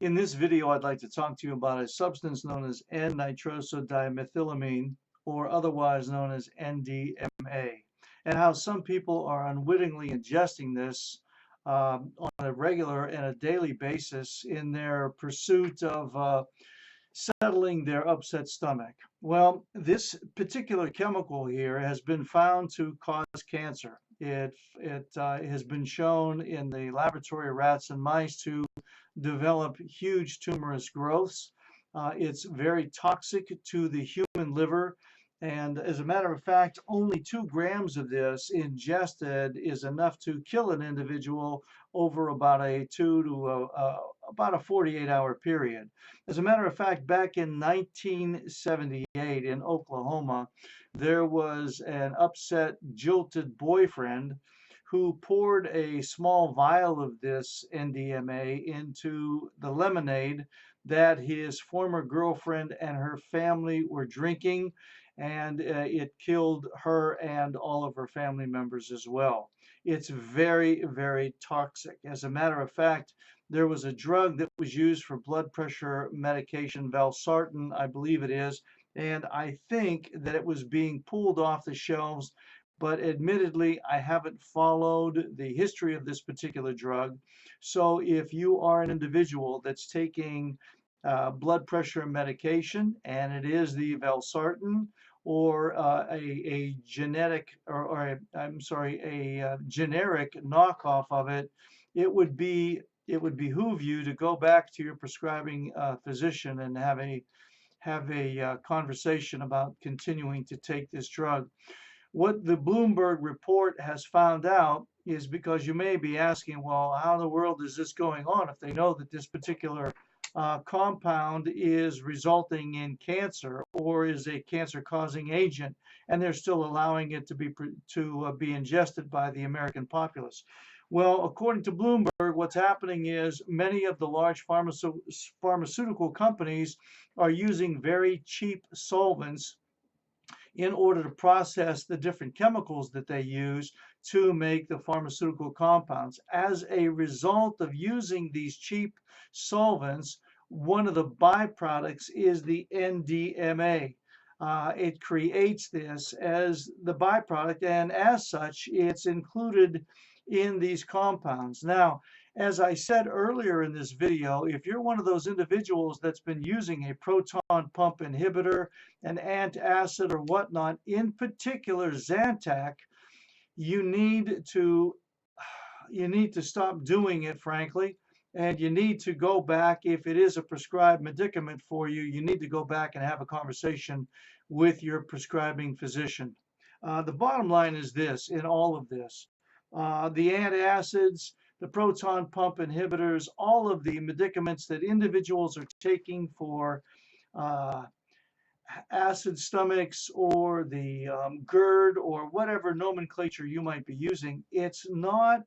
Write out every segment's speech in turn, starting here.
In this video, I'd like to talk to you about a substance known as N-nitrosodimethylamine, or otherwise known as NDMA, and how some people are unwittingly ingesting this on a regular and a daily basis in their pursuit of settling their upset stomach. Well, this particular chemical here has been found to cause cancer. It has been shown in the laboratory rats and mice to develop huge tumorous growths. It's very toxic to the human liver. And as a matter of fact, only 2 grams of this ingested is enough to kill an individual over about a 2 to about a 48-hour period. As a matter of fact, back in 1978 in Oklahoma, there was an upset, jilted boyfriend who poured a small vial of this NDMA into the lemonade that his former girlfriend and her family were drinking, and it killed her and all of her family members as well. It's very, very toxic. As a matter of fact, there was a drug that was used for blood pressure medication, valsartan, I believe it is, and I think that it was being pulled off the shelves, but admittedly, I haven't followed the history of this particular drug. So if you are an individual that's taking blood pressure medication, and it is the valsartan or a genetic, or I'm sorry, a generic knockoff of it, it would behoove you to go back to your prescribing physician and have a conversation about continuing to take this drug. What the Bloomberg report has found out is, because you may be asking, well, how in the world is this going on if they know that this particular compound is resulting in cancer or is a cancer-causing agent, and they're still allowing it to be ingested by the American populace? Well, according to Bloomberg, what's happening is many of the large pharmaceutical companies are using very cheap solvents in order to process the different chemicals that they use to make the pharmaceutical compounds. As a result of using these cheap solvents, one of the byproducts is the NDMA. It creates this as the byproduct, and as such, it's included in these compounds. Now, as I said earlier in this video, if you're one of those individuals that's been using a proton pump inhibitor, an antacid, or whatnot, in particular Zantac, you need to stop doing it, frankly, and you need to go back. If it is a prescribed medicament for you, you need to go back and have a conversation with your prescribing physician. The bottom line is this in all of this. The antacids, the proton pump inhibitors, all of the medicaments that individuals are taking for acid stomachs or the GERD or whatever nomenclature you might be using, it's not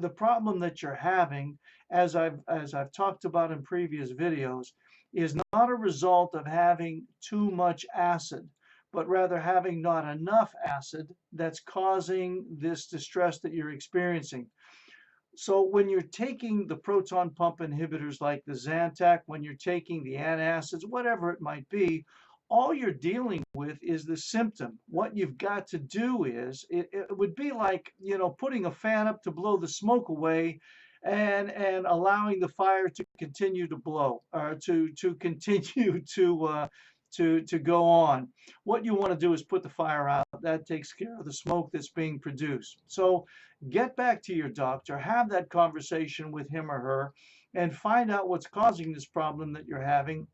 the problem that you're having, as I've talked about in previous videos, is not a result of having too much acid, but rather having not enough acid that's causing this distress that you're experiencing. So when you're taking the proton pump inhibitors like the Zantac, when you're taking the antacids, whatever it might be, all you're dealing with is the symptom. What you've got to do is, it would be like, putting a fan up to blow the smoke away and allowing the fire to continue to blow, or to continue to go on. What you want to do is put the fire out. That takes care of the smoke that's being produced. So get back to your doctor, have that conversation with him or her, and find out what's causing this problem that you're having.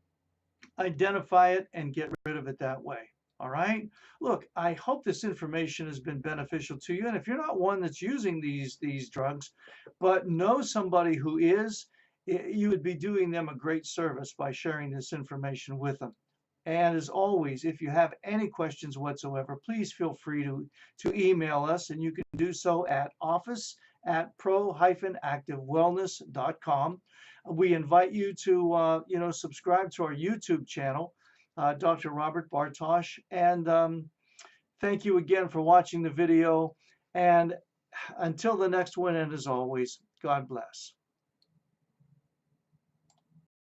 Identify it and get rid of it that way. All right. Look, I hope this information has been beneficial to you. And if you're not one that's using these drugs, but know somebody who is, you would be doing them a great service by sharing this information with them. And as always, if you have any questions whatsoever, please feel free to email us, and you can do so at office@pro-activewellness.com. We invite you to subscribe to our YouTube channel, Dr. Robert Bartosh, and thank you again for watching the video. And until the next one, and as always, God bless.